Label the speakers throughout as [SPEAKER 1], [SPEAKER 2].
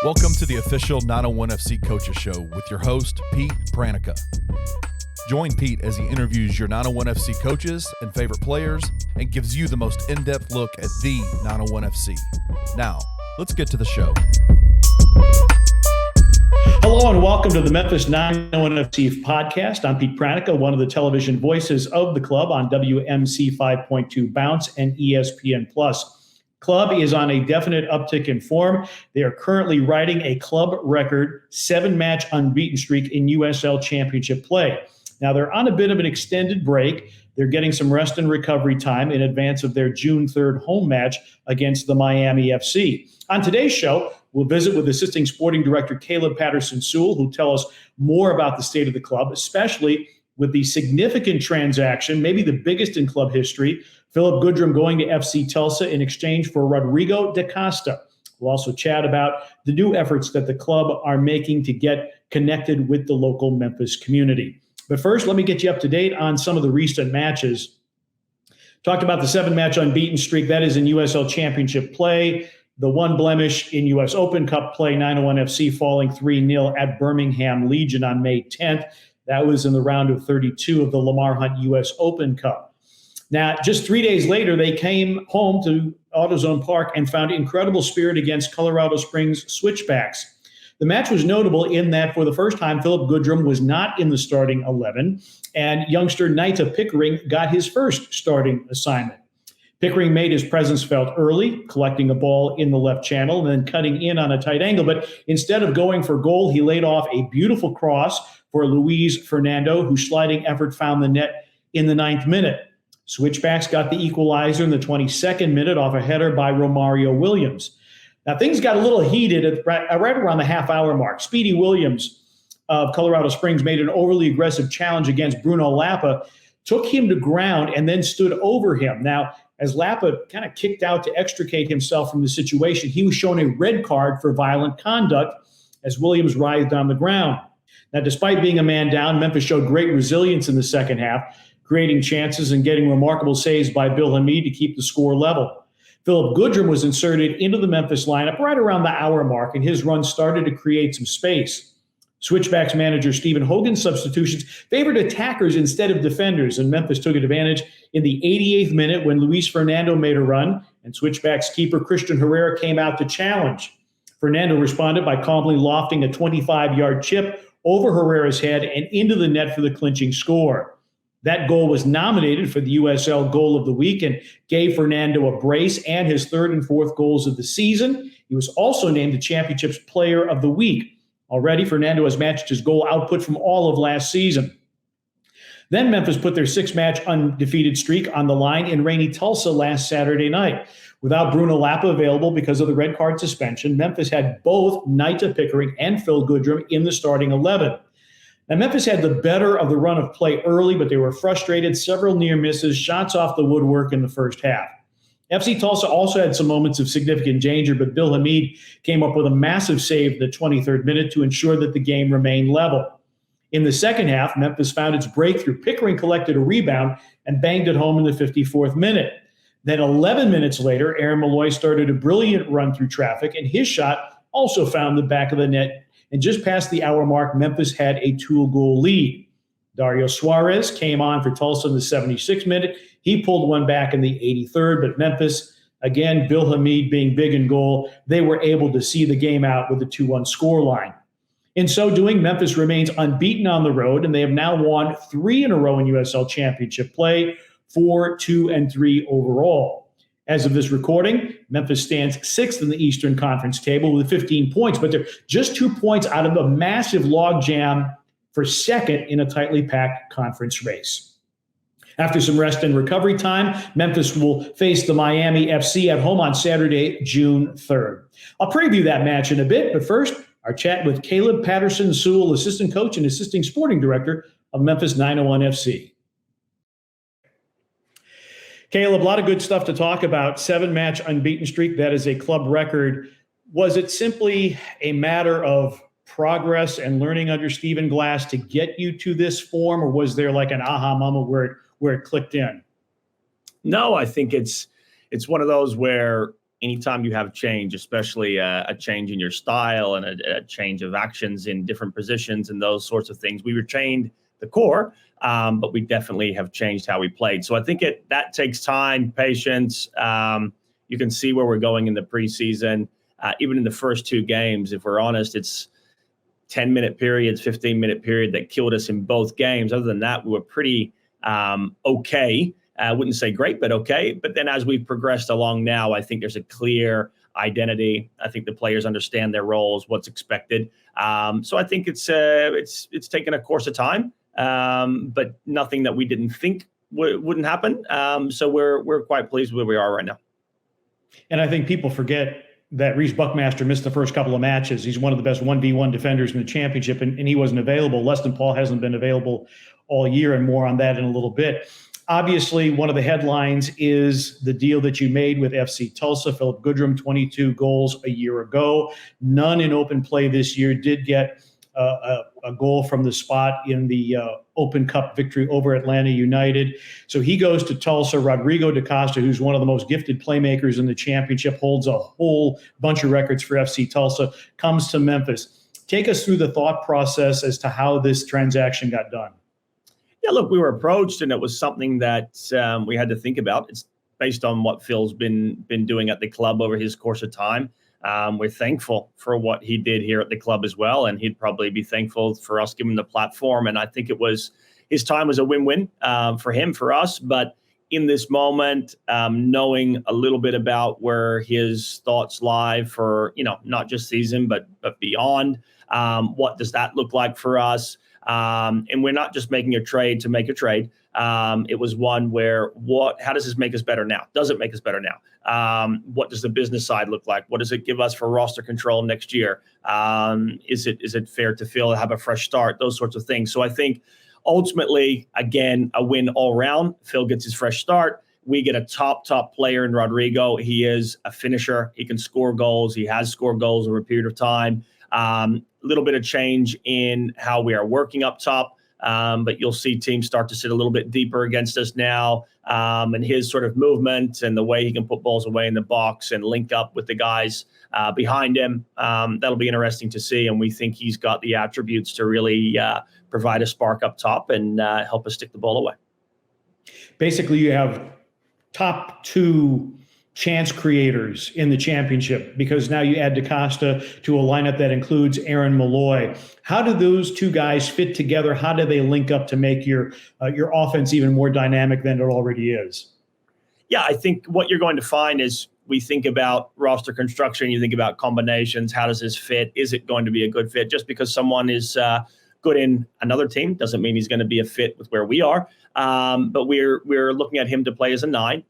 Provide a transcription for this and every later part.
[SPEAKER 1] Welcome to the official 901FC Coaches Show with your host, Pete Pranica. Join Pete as he interviews your 901FC coaches and favorite players and gives you the most in-depth look at the 901FC. Now, let's get to the show.
[SPEAKER 2] Hello and welcome to the Memphis 901FC podcast. I'm Pete Pranica, one of the television voices of the club on WMC 5.2 Bounce and ESPN+. Club is on a definite uptick in form. They are currently riding a club record 7-match unbeaten streak in USL Championship play. Now, they're on a bit of an extended break. They're getting some rest and recovery time in advance of their June 3rd home match against the Miami FC. On today's show, we'll visit with Assistant Sporting Director Caleb Patterson-Sewell, who'll tell us more about the state of the club, especially with the significant transaction, maybe the biggest in club history, Philip Goodrum going to FC Tulsa in exchange for Rodrigo da Costa. We'll also chat about the new efforts that the club are making to get connected with the local Memphis community. But first, let me get you up to date on some of the recent matches. Talked about the 7-match unbeaten streak. That is in USL Championship play. The one blemish in U.S. Open Cup play, 901FC falling 3-0 at Birmingham Legion on May 10th. That was in the round of 32 of the Lamar Hunt U.S. Open Cup. Now, just 3 days later, they came home to AutoZone Park and found incredible spirit against Colorado Springs Switchbacks. The match was notable in that for the first time, Philip Goodrum was not in the starting 11, and youngster NIGHTE Pickering got his first starting assignment. Pickering made his presence felt early, collecting a ball in the left channel and then cutting in on a tight angle. But instead of going for goal, he laid off a beautiful cross for Luis Fernando, whose sliding effort found the net in the 9th minute. Switchbacks got the equalizer in the 22nd minute off a header by Romario Williams. Now, things got a little heated at right around the half-hour mark. Speedy Williams of Colorado Springs made an overly aggressive challenge against Bruno Lappa, took him to ground, and then stood over him. Now, as Lappa kind of kicked out to extricate himself from the situation, he was shown a red card for violent conduct as Williams writhed on the ground. Now, despite being a man down, Memphis showed great resilience in the second half, creating chances and getting remarkable saves by Bill Hamid to keep the score level. Philip Goodrum was inserted into the Memphis lineup right around the hour mark, and his run started to create some space. Switchbacks manager Stephen Hogan's substitutions favored attackers instead of defenders, and Memphis took advantage in the 88th minute when Luis Fernando made a run, and Switchbacks keeper Christian Herrera came out to challenge. Fernando responded by calmly lofting a 25-yard chip over Herrera's head and into the net for the clinching score. That goal was nominated for the USL Goal of the Week and gave Fernando a brace and his 3rd and 4th goals of the season. He was also named the championship's Player of the Week. Already, Fernando has matched his goal output from all of last season. Then Memphis put their 6-match undefeated streak on the line in rainy Tulsa last Saturday night. Without Bruno Lappa available because of the red card suspension, Memphis had both NIGHTE Pickering and Phil Goodrum in the starting 11. Now, Memphis had the better of the run of play early, but they were frustrated. Several near misses, shots off the woodwork in the first half. FC Tulsa also had some moments of significant danger, but Bill Hamid came up with a massive save in the 23rd minute to ensure that the game remained level. In the second half, Memphis found its breakthrough. Pickering collected a rebound and banged it home in the 54th minute. Then 11 minutes later, Aaron Malloy started a brilliant run through traffic, and his shot also found the back of the net. And just past the hour mark, Memphis had a 2-goal lead. Dario Suarez came on for Tulsa in the 76th minute. He pulled one back in the 83rd, but Memphis, again, Bill Hamid being big in goal, they were able to see the game out with a 2-1 scoreline. In so doing, Memphis remains unbeaten on the road, and they have now won 3 in a row in USL Championship play, 4, 2, and 3 overall. As of this recording, Memphis stands 6th in the Eastern Conference table with 15 points, but they're just 2 points out of a massive logjam for 2nd in a tightly packed conference race. After some rest and recovery time, Memphis will face the Miami FC at home on Saturday, June 3rd. I'll preview that match in a bit, but first, our chat with Caleb Patterson-Sewell, assistant coach and assistant sporting director of Memphis 901FC. Caleb, a lot of good stuff to talk about. 7-match unbeaten streak. That is a club record. Was it simply a matter of progress and learning under Stephen Glass to get you to this form, or was there like an aha moment where it clicked in?
[SPEAKER 3] No, I think it's one of those where anytime you have change, especially a change in your style and a change of actions in different positions and those sorts of things, we retained the core, but we definitely have changed how we played. So I think that takes time, patience. You can see where we're going in the preseason. Even in the first two games, if we're honest, it's 10-minute periods, 15-minute period that killed us in both games. Other than that, we were pretty okay. I wouldn't say great, but okay. But then as we've progressed along now, I think there's a clear identity. I think the players understand their roles, what's expected. So I think it's taken a course of time, but nothing that we didn't think wouldn't happen. So we're quite pleased with where we are right now.
[SPEAKER 2] And I think people forget that Reese Buckmaster missed the first couple of matches. He's one of the best 1v1 defenders in the championship, and he wasn't available. Leston Paul hasn't been available all year, and more on that in a little bit. Obviously, one of the headlines is the deal that you made with FC Tulsa. Philip Goodrum, 22 goals a year ago. None in open play this year. Did get a goal from the spot in the Open Cup victory over Atlanta United. So he goes to Tulsa. Rodrigo DaCosta, who's one of the most gifted playmakers in the championship, holds a whole bunch of records for FC Tulsa, comes to Memphis. Take us through the thought process as to how this transaction got done.
[SPEAKER 3] Yeah, look, we were approached, and it was something that we had to think about. It's based on what Phil's been doing at the club over his course of time. We're thankful for what he did here at the club as well, and he'd probably be thankful for us giving him the platform. And I think his time was a win-win for him, for us. But in this moment, knowing a little bit about where his thoughts lie for, not just season, but beyond, what does that look like for us? And we're not just making a trade to make a trade. It was one where how does this make us better now? Does it make us better now? What does the business side look like? What does it give us for roster control next year? Is it fair to Phil to have a fresh start? Those sorts of things. So I think ultimately, again, a win all around. Phil gets his fresh start. We get a top player in Rodrigo. He is a finisher. He can score goals. He has scored goals over a period of time. A little bit of change in how we are working up top. But you'll see teams start to sit a little bit deeper against us now. And his sort of movement and the way he can put balls away in the box and link up with the guys behind him, that'll be interesting to see. And we think he's got the attributes to really provide a spark up top and help us stick the ball away.
[SPEAKER 2] Basically, you have top two chance creators in the championship, because now you add DaCosta to a lineup that includes Aaron Malloy. How do those two guys fit together? How do they link up to make your offense even more dynamic than it already is?
[SPEAKER 3] Yeah, I think what you're going to find is we think about roster construction, you think about combinations. How does this fit? Is it going to be a good fit? Just because someone is good in another team doesn't mean he's going to be a fit with where we are. But we're looking at him to play as a 9.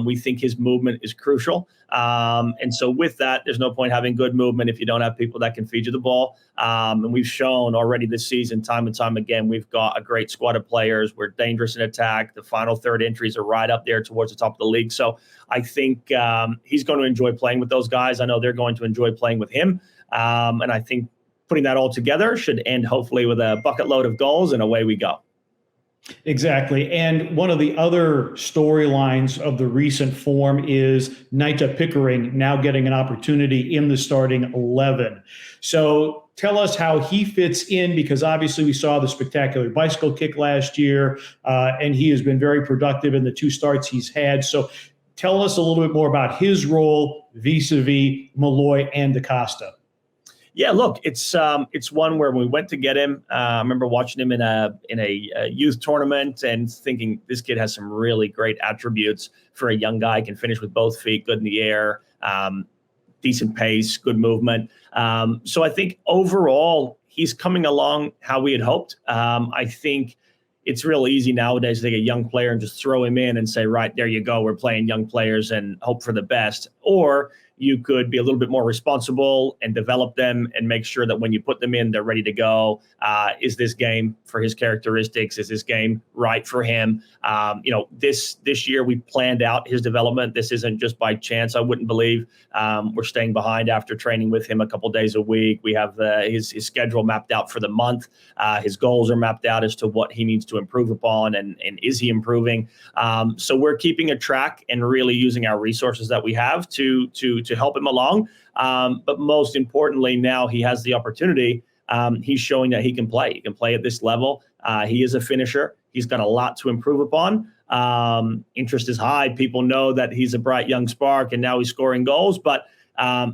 [SPEAKER 3] We think his movement is crucial. And so with that, there's no point having good movement if you don't have people that can feed you the ball. And we've shown already this season, time and time again, we've got a great squad of players. We're dangerous in attack. The final third entries are right up there towards the top of the league. So I think he's going to enjoy playing with those guys. I know they're going to enjoy playing with him. And I think putting that all together should end hopefully with a bucket load of goals, and away we go.
[SPEAKER 2] Exactly. And one of the other storylines of the recent form is NIGHTE Pickering now getting an opportunity in the starting 11. So tell us how he fits in, because obviously we saw the spectacular bicycle kick last year, and he has been very productive in the 2 starts he's had. So tell us a little bit more about his role vis-a-vis Malloy and DaCosta.
[SPEAKER 3] Yeah, look, it's one where we went to get him. I remember watching him in a youth tournament and thinking this kid has some really great attributes for a young guy. Can finish with both feet, good in the air, decent pace, good movement. So I think overall he's coming along how we had hoped. I think it's real easy nowadays to take a young player and just throw him in and say, right, there you go, we're playing young players and hope for the best. Or you could be a little bit more responsible and develop them and make sure that when you put them in, they're ready to go. Is this game for his characteristics? Is this game right for him? This year we planned out his development. This isn't just by chance, I wouldn't believe. We're staying behind after training with him a couple days a week. We have his schedule mapped out for the month. His goals are mapped out as to what he needs to improve upon and is he improving? So we're keeping a track and really using our resources that we have to help him along. But most importantly, now he has the opportunity. He's showing that he can play. He can play at this level. He is a finisher. He's got a lot to improve upon. Interest is high. People know that he's a bright young spark, and now he's scoring goals. But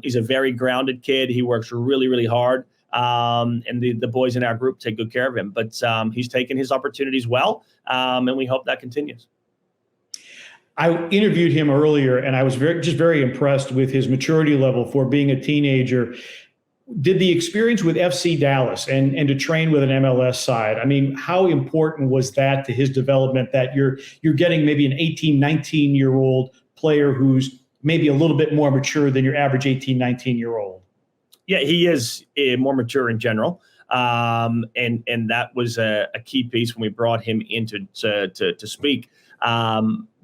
[SPEAKER 3] he's a very grounded kid. He works really, really hard. And the boys in our group take good care of him. But he's taken his opportunities well, and we hope that continues.
[SPEAKER 2] I interviewed him earlier, and I was very impressed with his maturity level for being a teenager. Did the experience with FC Dallas and to train with an MLS side, I mean, how important was that to his development, that you're getting maybe an 18, 19-year-old player who's maybe a little bit more mature than your average 18, 19-year-old?
[SPEAKER 3] Yeah, he is more mature in general. And that was a key piece when we brought him in to speak.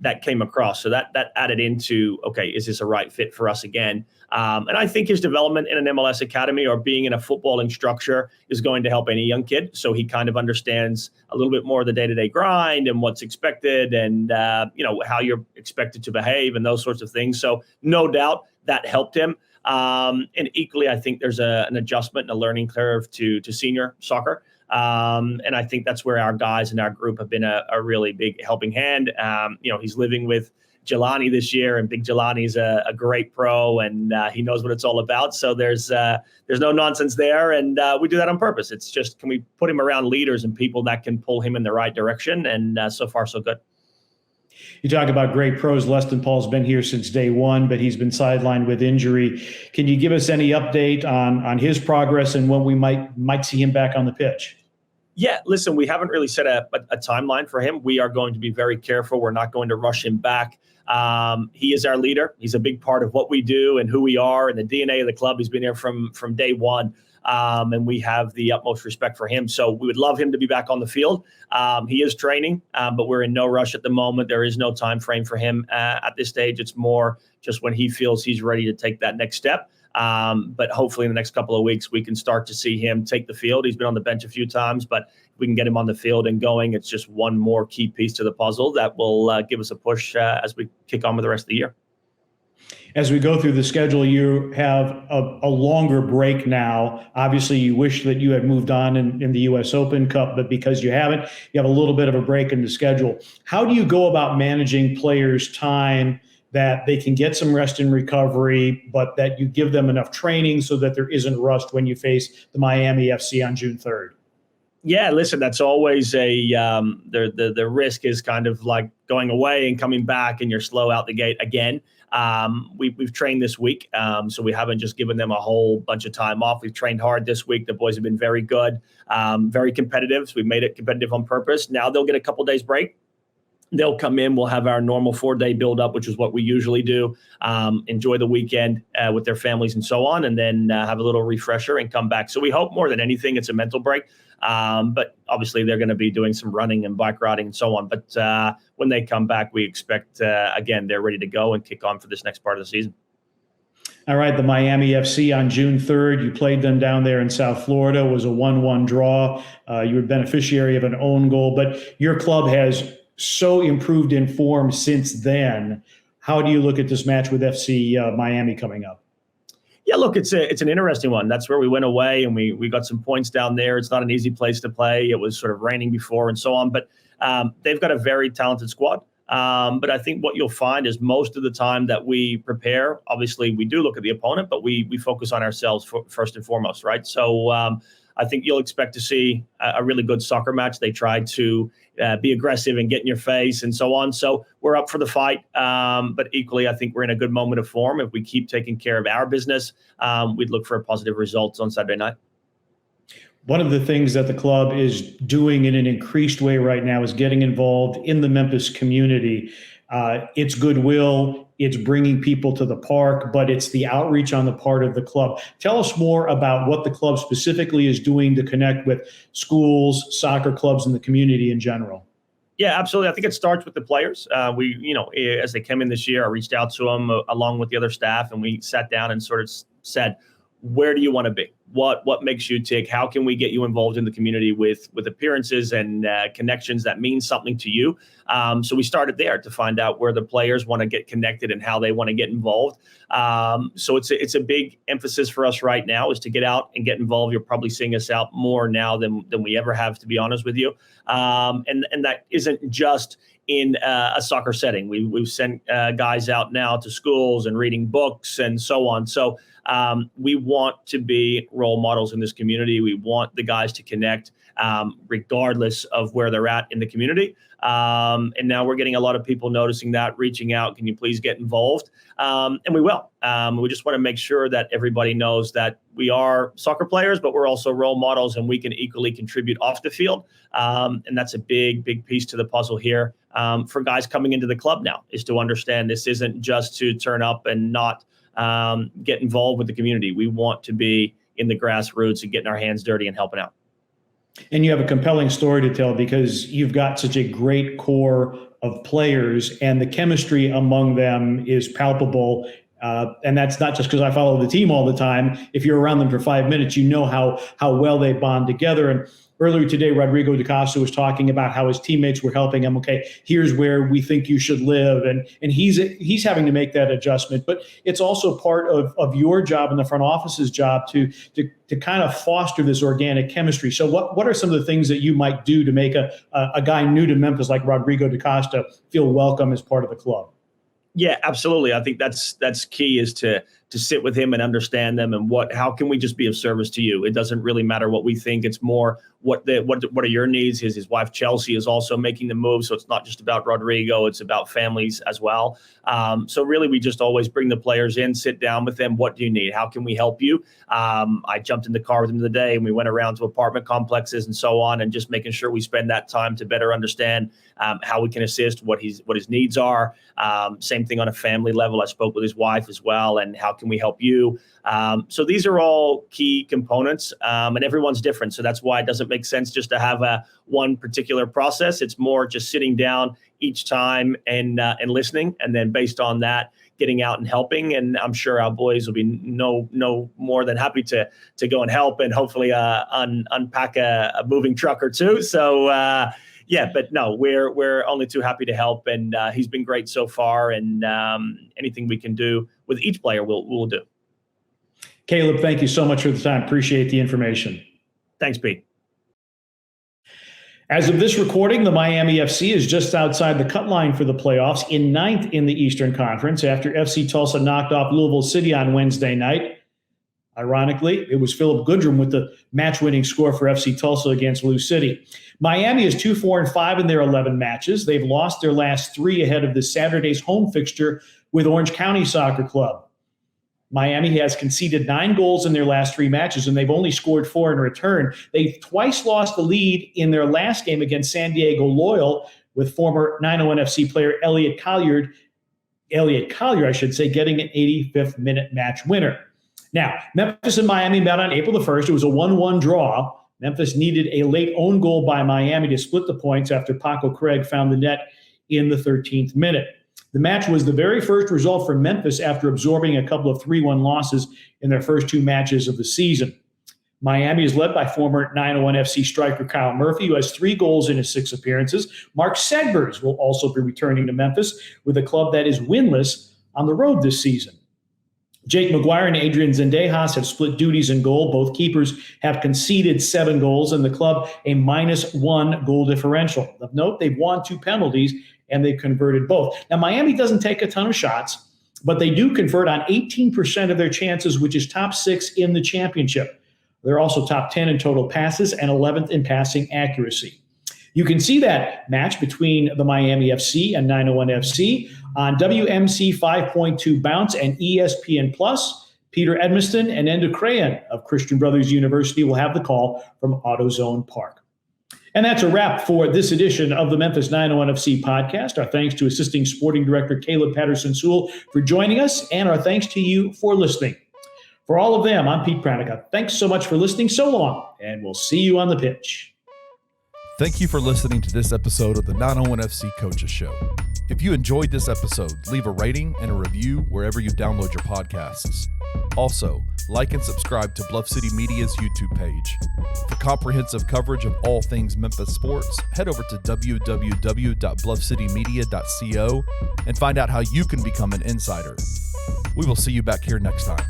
[SPEAKER 3] That came across. So that added into, okay, is this a right fit for us again? And I think his development in an MLS academy or being in a footballing structure is going to help any young kid. So he kind of understands a little bit more of the day-to-day grind and what's expected and, how you're expected to behave and those sorts of things. So no doubt that helped him. And equally, I think there's an adjustment and a learning curve to senior soccer. And I think that's where our guys in our group have been a really big helping hand. He's living with Jelani this year, and Big Jelani's a great pro, and he knows what it's all about. So there's no nonsense there, and we do that on purpose. It's just, can we put him around leaders and people that can pull him in the right direction? And so far, so good.
[SPEAKER 2] You talk about great pros. Leston Paul's been here since day one, but he's been sidelined with injury. Can you give us any update on his progress and when we might see him back on the pitch?
[SPEAKER 3] Yeah, listen, we haven't really set a timeline for him. We are going to be very careful. We're not going to rush him back. He is our leader. He's a big part of what we do and who we are and the DNA of the club. He's been here from day one. And we have the utmost respect for him. So we would love him to be back on the field. He is training, but we're in no rush at the moment. There is no time frame for him at this stage. It's more just when he feels he's ready to take that next step. But hopefully in the next couple of weeks, we can start to see him take the field. He's been on the bench a few times, but if we can get him on the field and going, it's just one more key piece to the puzzle that will give us a push as we kick on with the rest of the year.
[SPEAKER 2] As we go through the schedule, you have a longer break now. Obviously, you wish that you had moved on in the U.S. Open Cup, but because you haven't, you have a little bit of a break in the schedule. How do you go about managing players' time that they can get some rest and recovery, but that you give them enough training so that there isn't rust when you face the Miami FC on June 3rd?
[SPEAKER 3] Yeah, listen, that's always the risk is kind of like going away and coming back and you're slow out the gate again. We've trained this week, so we haven't just given them a whole bunch of time off. We've trained hard this week. The boys have been very good, very competitive. So we've made it competitive on purpose. Now they'll get a couple days break. They'll come in. We'll have our normal 4-day build-up, which is what we usually do. Enjoy the weekend with their families and so on, and then have a little refresher and come back. So we hope more than anything it's a mental break. But obviously they're going to be doing some running and bike riding and so on. But when they come back, we expect, again, they're ready to go and kick on for this next part of the season.
[SPEAKER 2] All right, the Miami FC on June 3rd, you played them down there in South Florida. It was a 1-1 draw. You were beneficiary of an own goal, but your club has so improved in form since then. How do you look at this match with FC Miami coming up?
[SPEAKER 3] Yeah, look, it's an interesting one. That's where we went away and we got some points down there. It's not an easy place to play. It was sort of raining before and so on, but they've got a very talented squad. But I think what you'll find is most of the time that we prepare, obviously we do look at the opponent, but we focus on ourselves first and foremost, right? So I think you'll expect to see a really good soccer match. They try to be aggressive and get in your face and so on. So we're up for the fight. But equally, I think we're in a good moment of form. If we keep taking care of our business, we'd look for positive results on Saturday night.
[SPEAKER 2] One of the things that the club is doing in an increased way right now is getting involved in the Memphis community. It's goodwill, it's bringing people to the park, but it's the outreach on the part of the club. Tell us more about what the club specifically is doing to connect with schools, soccer clubs, and the community in general.
[SPEAKER 3] Yeah, absolutely. I think it starts with the players. As they came in this year, I reached out to them along with the other staff, and we sat down and sort of said, where do you want to be? What makes you tick? How can we get you involved in the community with appearances and connections that mean something to you? So we started there to find out where the players want to get connected and how they want to get involved. So it's a big emphasis for us right now is to get out and get involved. You're probably seeing us out more now than we ever have, to be honest with you. And that isn't just in a soccer setting. We've sent guys out now to schools and reading books and so on. So we want to be role models in this community. We want the guys to connect regardless of where they're at in the community. And now we're getting a lot of people noticing that, reaching out. Can you please get involved? And we will. We just want to make sure that everybody knows that we are soccer players, but we're also role models and we can equally contribute off the field. And that's a big piece to the puzzle here for guys coming into the club now, is to understand this isn't just to turn up and not get involved with the community. We want to be in the grassroots and getting our hands dirty and helping out.
[SPEAKER 2] And you have a compelling story to tell because you've got such a great core of players and the chemistry among them is palpable. And that's not just because I follow the team all the time. If you're around them for 5 minutes, you know how well they bond together. And earlier today, Rodrigo DaCosta was talking about how his teammates were helping him. Okay, here's where we think you should live. And he's having to make that adjustment. But it's also part of your job and the front office's job to kind of foster this organic chemistry. So what are some of the things that you might do to make a guy new to Memphis like Rodrigo DaCosta feel welcome as part of the club?
[SPEAKER 3] Yeah, absolutely. I think that's key, is to sit with him and understand them and how can we just be of service to you? It doesn't really matter what we think. It's more what are your needs? His wife Chelsea is also making the move, so it's not just about Rodrigo, it's about families as well. So really we just always bring the players in, sit down with them. What do you need? How can we help you? I jumped in the car with him today and we went around to apartment complexes and so on, and just making sure we spend that time to better understand how we can assist, what his needs are. Same thing on a family level. I spoke with his wife as well, and how can we help you? So these are all key components, and everyone's different. So that's why it doesn't make sense just to have one particular process. It's more just sitting down each time and listening, and then based on that, getting out and helping. And I'm sure our boys will be no more than happy to go and help and hopefully unpack a moving truck or two. So yeah, but no, we're only too happy to help, and he's been great so far. And anything we can do with each player, we'll do.
[SPEAKER 2] Caleb, thank you so much for the time. Appreciate the information.
[SPEAKER 3] Thanks, Pete.
[SPEAKER 2] As of this recording, the Miami FC is just outside the cut line for the playoffs, in ninth in the Eastern Conference after FC Tulsa knocked off Louisville City on Wednesday night. Ironically, it was Philip Goodrum with the match-winning score for FC Tulsa against Lou City. Miami is 2-4-5 in their 11 matches. They've lost their last 3 ahead of this Saturday's home fixture with Orange County Soccer Club. Miami has conceded 9 goals in their last 3 matches, and they've only scored 4 in return. They've twice lost the lead in their last game against San Diego Loyal, with former 901 FC player Elliot Collier, getting an 85th minute match winner. Now, Memphis and Miami met on April the 1st. It was a 1-1 draw. Memphis needed a late own goal by Miami to split the points after Paco Craig found the net in the 13th minute. The match was the very first result for Memphis after absorbing a couple of 3-1 losses in their first 2 matches of the season. Miami is led by former 901 FC striker Kyle Murphy, who has 3 goals in his 6 appearances. Mark Segbers will also be returning to Memphis with a club that is winless on the road this season. Jake McGuire and Adrian Zendejas have split duties in goal. Both keepers have conceded 7 goals, and the club a -1 goal differential. Of note, they've won 2 penalties, and they've converted both. Now, Miami doesn't take a ton of shots, but they do convert on 18% of their chances, which is top 6 in the championship. They're also top 10 in total passes and 11th in passing accuracy. You can see that match between the Miami FC and 901 FC on WMC 5.2 Bounce and ESPN+. Peter Edmiston and Enda Crayon of Christian Brothers University will have the call from AutoZone Park. And that's a wrap for this edition of the Memphis 901 FC podcast. Our thanks to Assisting Sporting Director Caleb Patterson-Sewell for joining us, and our thanks to you for listening. For all of them, I'm Pete Pranica. Thanks so much for listening. So long, and we'll see you on the pitch.
[SPEAKER 1] Thank you for listening to this episode of the 901 FC Coaches Show. If you enjoyed this episode, leave a rating and a review wherever you download your podcasts. Also, like and subscribe to Bluff City Media's YouTube page. For comprehensive coverage of all things Memphis sports, head over to www.bluffcitymedia.co and find out how you can become an insider. We will see you back here next time.